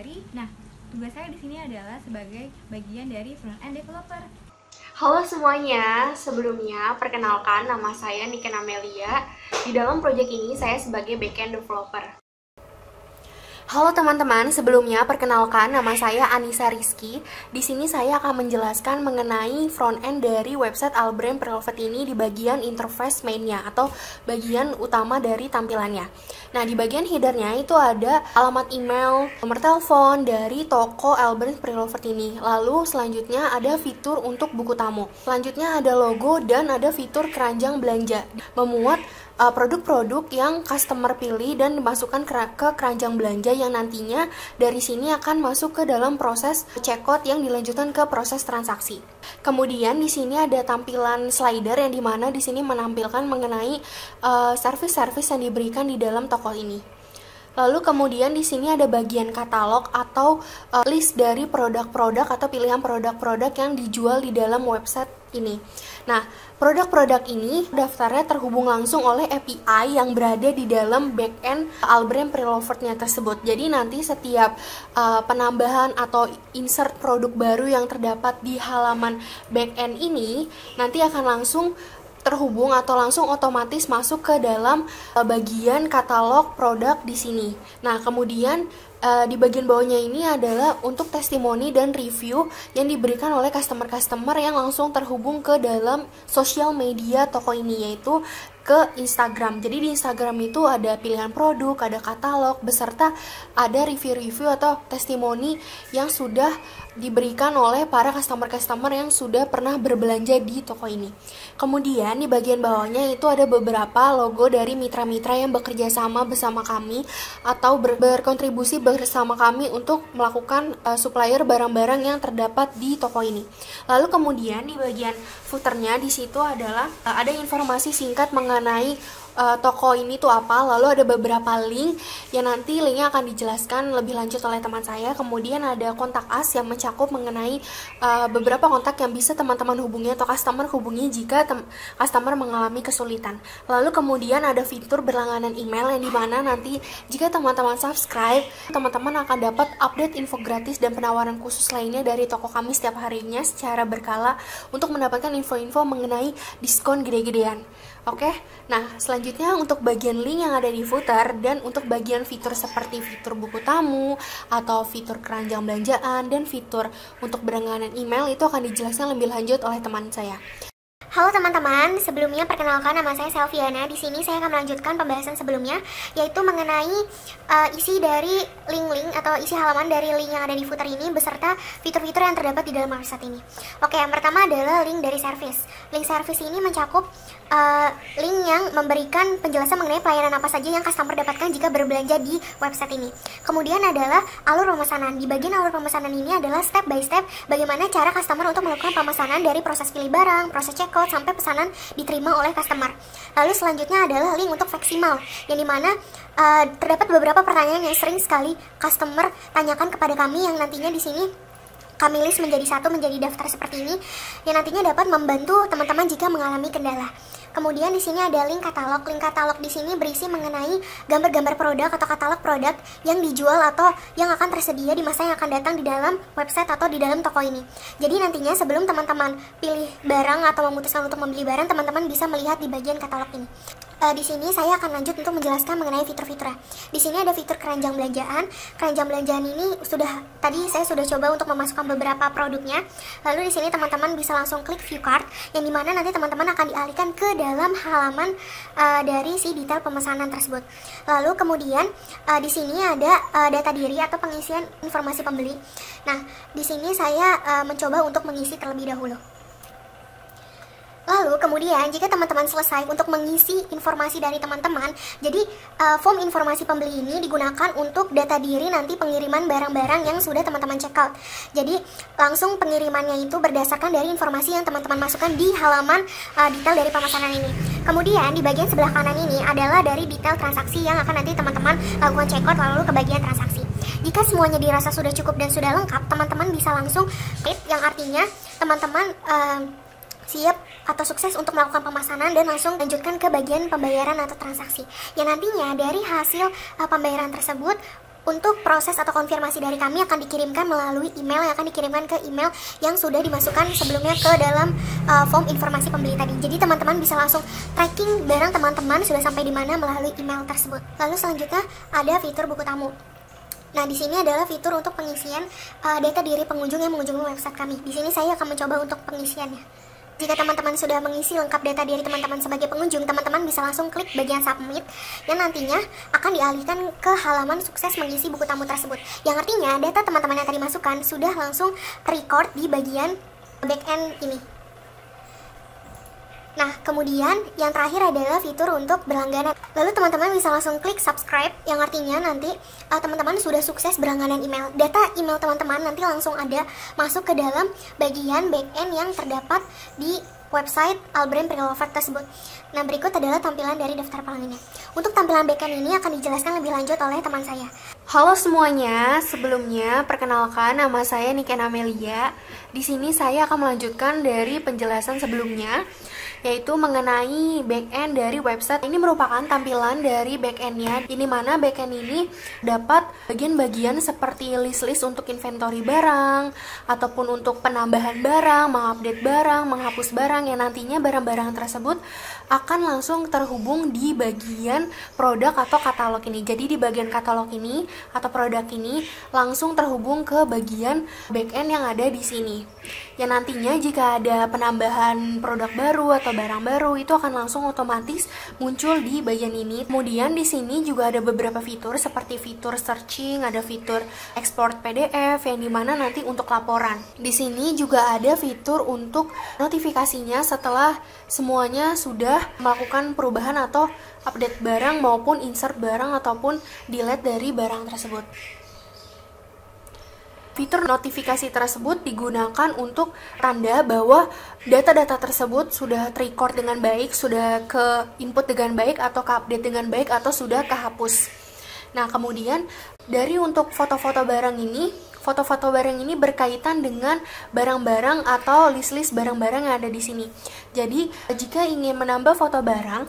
Wulandari. Nah, tugas saya di sini adalah sebagai bagian dari front-end developer. Halo semuanya, sebelumnya perkenalkan nama saya Niken Amelia. Di dalam proyek ini saya sebagai backend developer. Halo teman-teman, sebelumnya perkenalkan nama saya Anissa Rizky. Di sini saya akan menjelaskan mengenai front-end dari website Albrand Pre-Loved ini di bagian interface mainnya atau bagian utama dari tampilannya. Nah, di bagian headernya itu ada alamat email, nomor telepon dari toko Albrand Pre-Loved ini. Lalu selanjutnya ada fitur untuk buku tamu. Selanjutnya ada logo dan ada fitur keranjang belanja. Memuat produk-produk yang customer pilih dan dimasukkan ke keranjang belanja yang nantinya dari sini akan masuk ke dalam proses checkout yang dilanjutkan ke proses transaksi. Kemudian di sini ada tampilan slider yang dimana di sini menampilkan mengenai service-service yang diberikan di dalam toko ini. Lalu kemudian di sini ada bagian katalog atau list dari produk-produk atau pilihan produk-produk yang dijual di dalam website ini. Nah, produk-produk ini daftarnya terhubung langsung oleh API yang berada di dalam backend Albrand Pre-Loved-nya tersebut. Jadi nanti setiap penambahan atau insert produk baru yang terdapat di halaman backend ini nanti akan langsung terhubung atau langsung otomatis masuk ke dalam bagian katalog produk di sini. Nah, kemudian di bagian bawahnya ini adalah untuk testimoni dan review yang diberikan oleh customer-customer yang langsung terhubung ke dalam sosial media toko ini, yaitu ke Instagram. Jadi di Instagram itu ada pilihan produk, ada katalog, beserta ada review-review atau testimoni yang sudah diberikan oleh para customer-customer yang sudah pernah berbelanja di toko ini. Kemudian di bagian bawahnya itu ada beberapa logo dari mitra-mitra yang bekerja sama bersama kami atau berkontribusi bersama kami untuk melakukan supplier barang-barang yang terdapat di toko ini. Lalu kemudian di bagian footernya di situ adalah ada informasi singkat mengenai toko ini tuh apa, lalu ada beberapa link yang nanti linknya akan dijelaskan lebih lanjut oleh teman saya. Kemudian ada kontak us yang mencakup mengenai beberapa kontak yang bisa teman-teman hubungi atau customer hubungi jika customer mengalami kesulitan. Lalu kemudian ada fitur berlangganan email yang dimana nanti jika teman-teman subscribe, teman-teman akan dapat update info gratis dan penawaran khusus lainnya dari toko kami setiap harinya secara berkala untuk mendapatkan info-info mengenai diskon gede-gedean. Oke, nah selanjutnya untuk bagian link yang ada di footer dan untuk bagian fitur seperti fitur buku tamu atau fitur keranjang belanjaan dan fitur untuk berlangganan email itu akan dijelaskan lebih lanjut oleh teman saya. Halo teman-teman, sebelumnya perkenalkan nama saya Selviana. Di sini saya akan melanjutkan pembahasan sebelumnya, yaitu mengenai isi dari link-link atau isi halaman dari link yang ada di footer ini beserta fitur-fitur yang terdapat di dalam website ini. Oke, yang pertama adalah link dari service. Link service ini mencakup link yang memberikan penjelasan mengenai pelayanan apa saja yang customer dapatkan jika berbelanja di website ini. Kemudian adalah alur pemesanan. Di bagian alur pemesanan ini adalah step by step bagaimana cara customer untuk melakukan pemesanan dari proses pilih barang, proses checkout, sampai pesanan diterima oleh customer. Lalu selanjutnya adalah link untuk Veximal, yang dimana terdapat beberapa pertanyaan yang sering sekali customer tanyakan kepada kami yang nantinya di sini kami list menjadi satu menjadi daftar seperti ini yang nantinya dapat membantu teman-teman jika mengalami kendala. Kemudian di sini ada link katalog. Link katalog di sini berisi mengenai gambar-gambar produk atau katalog produk yang dijual atau yang akan tersedia di masa yang akan datang di dalam website atau di dalam toko ini. Jadi nantinya sebelum teman-teman pilih barang atau memutuskan untuk membeli barang, teman-teman bisa melihat di bagian katalog ini. Di sini saya akan lanjut untuk menjelaskan mengenai fitur-fiturnya. Di sini ada fitur keranjang belanjaan. Keranjang belanjaan ini saya sudah coba untuk memasukkan beberapa produknya. Lalu di sini teman-teman bisa langsung klik view cart, yang dimana nanti teman-teman akan dialihkan ke dalam halaman dari si detail pemesanan tersebut. Lalu kemudian di sini ada data diri atau pengisian informasi pembeli. Nah, di sini saya mencoba untuk mengisi terlebih dahulu. Lalu kemudian jika teman-teman selesai untuk mengisi informasi dari teman-teman, jadi form informasi pembeli ini digunakan untuk data diri nanti pengiriman barang-barang yang sudah teman-teman check out. Jadi langsung pengirimannya itu berdasarkan dari informasi yang teman-teman masukkan di halaman detail dari pemesanan ini. Kemudian di bagian sebelah kanan ini adalah dari detail transaksi yang akan nanti teman-teman lakukan check out lalu ke bagian transaksi. Jika semuanya dirasa sudah cukup dan sudah lengkap, teman-teman bisa langsung klik, yang artinya teman-teman siap atau sukses untuk melakukan pemesanan dan langsung lanjutkan ke bagian pembayaran atau transaksi. Yang nantinya dari hasil pembayaran tersebut Untuk proses atau konfirmasi dari kami akan dikirimkan melalui email yang akan dikirimkan ke email yang sudah dimasukkan sebelumnya ke dalam form informasi pembeli tadi. Jadi teman-teman bisa langsung tracking barang teman-teman sudah sampai di mana melalui email tersebut. Lalu selanjutnya ada fitur buku tamu. Nah, di sini adalah fitur untuk pengisian data diri pengunjung yang mengunjungi website kami. Di sini saya akan mencoba untuk pengisiannya. Jika teman-teman sudah mengisi lengkap data diri teman-teman sebagai pengunjung, teman-teman bisa langsung klik bagian submit yang nantinya akan dialihkan ke halaman sukses mengisi buku tamu tersebut. Yang artinya data teman-teman yang tadi masukkan sudah langsung record di bagian backend ini. Nah, kemudian yang terakhir adalah fitur untuk berlangganan. Lalu teman-teman bisa langsung klik subscribe, yang artinya nanti teman-teman sudah sukses berlangganan email. Data email teman-teman nanti langsung ada masuk ke dalam bagian backend yang terdapat di website Albrand Prelover tersebut. Nah, berikut adalah tampilan dari daftar pelanggannya. Untuk tampilan backend ini akan dijelaskan lebih lanjut oleh teman saya. Halo semuanya, sebelumnya perkenalkan nama saya Niken Amelia. Di sini saya akan melanjutkan dari penjelasan sebelumnya, yaitu mengenai backend dari website. Ini merupakan tampilan dari backendnya, ini mana backend ini dapat bagian-bagian seperti list-list untuk inventory barang, ataupun untuk penambahan barang, mengupdate barang, menghapus barang, yang nantinya barang-barang tersebut akan langsung terhubung di bagian produk atau katalog ini. Jadi di bagian katalog ini atau produk ini langsung terhubung ke bagian backend yang ada di sini. Yang nantinya jika ada penambahan produk baru atau barang baru itu akan langsung otomatis muncul di bagian ini. Kemudian di sini juga ada beberapa fitur seperti fitur searching, ada fitur export PDF yang dimana nanti untuk laporan. Di sini juga ada fitur untuk notifikasinya setelah semuanya sudah melakukan perubahan atau update barang maupun insert barang ataupun delete dari barang tersebut. Fitur notifikasi tersebut digunakan untuk tanda bahwa data-data tersebut sudah terrecord dengan baik, sudah ke input dengan baik, atau ke update dengan baik, atau sudah kehapus. Nah, kemudian dari untuk foto-foto barang ini berkaitan dengan barang-barang atau list-list barang-barang yang ada di sini. Jadi, jika ingin menambah foto barang,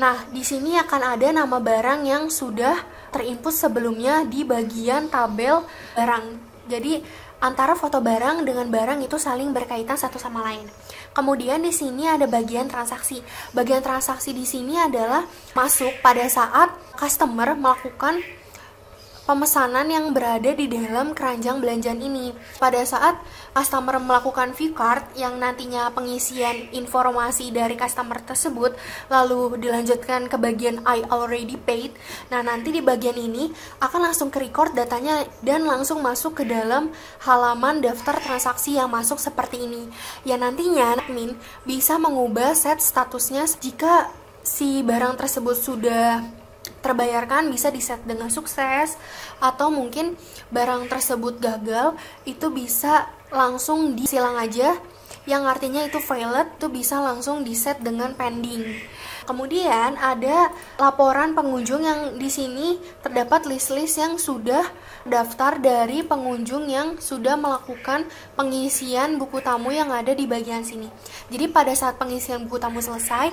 nah, di sini akan ada nama barang yang sudah terinput sebelumnya di bagian tabel barang. Jadi, antara foto barang dengan barang itu saling berkaitan satu sama lain. Kemudian di sini ada bagian transaksi. Bagian transaksi di sini adalah masuk pada saat customer melakukan pemesanan yang berada di dalam keranjang belanjaan ini. Pada saat customer melakukan view card yang nantinya pengisian informasi dari customer tersebut lalu dilanjutkan ke bagian I already paid. Nah, nanti di bagian ini akan langsung ke record datanya dan langsung masuk ke dalam halaman daftar transaksi yang masuk seperti ini. Ya, nantinya admin bisa mengubah set statusnya jika si barang tersebut sudah terbayarkan, bisa di-set dengan sukses, atau mungkin barang tersebut gagal, itu bisa langsung disilang aja, yang artinya itu failed, itu bisa langsung di-set dengan pending. Kemudian ada laporan pengunjung yang di sini terdapat list-list yang sudah daftar dari pengunjung yang sudah melakukan pengisian buku tamu yang ada di bagian sini. Jadi pada saat pengisian buku tamu selesai,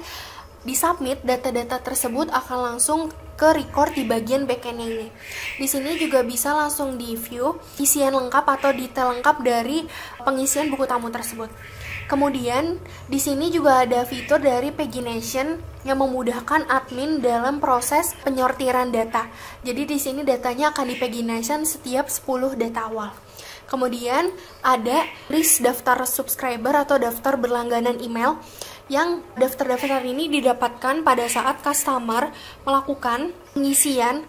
di submit, data-data tersebut akan langsung ke record di bagian backend ini. Di sini juga bisa langsung di view isian lengkap atau detail lengkap dari pengisian buku tamu tersebut. Kemudian di sini juga ada fitur dari pagination yang memudahkan admin dalam proses penyortiran data. Jadi di sini datanya akan di pagination setiap 10 data awal. Kemudian ada list daftar subscriber atau daftar berlangganan email yang daftar-daftar ini didapatkan pada saat customer melakukan pengisian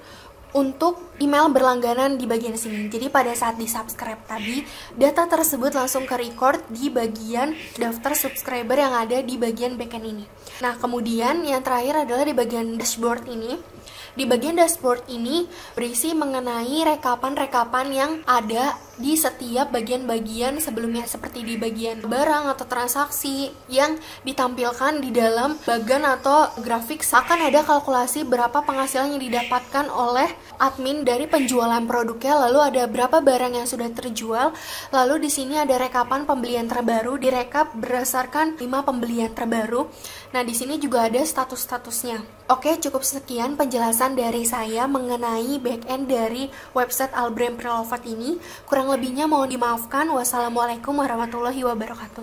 untuk email berlangganan di bagian sini. Jadi pada saat di subscribe tadi, data tersebut langsung ke record di bagian daftar subscriber yang ada di bagian backend ini. Nah, kemudian yang terakhir adalah di bagian dashboard ini. Di bagian dashboard ini berisi mengenai rekapan-rekapan yang ada di setiap bagian-bagian sebelumnya, seperti di bagian barang atau transaksi yang ditampilkan di dalam bagan atau grafik. Akan ada kalkulasi berapa penghasilan yang didapatkan oleh admin dari penjualan produknya, lalu ada berapa barang yang sudah terjual, lalu di sini ada rekapan pembelian terbaru, direkap berdasarkan 5 pembelian terbaru. Nah, di sini juga ada status-statusnya. Oke, cukup sekian penjelasan dari saya mengenai back-end dari website Albrand Prelovat ini. Kurang lebihnya mohon dimaafkan. Wassalamualaikum warahmatullahi wabarakatuh.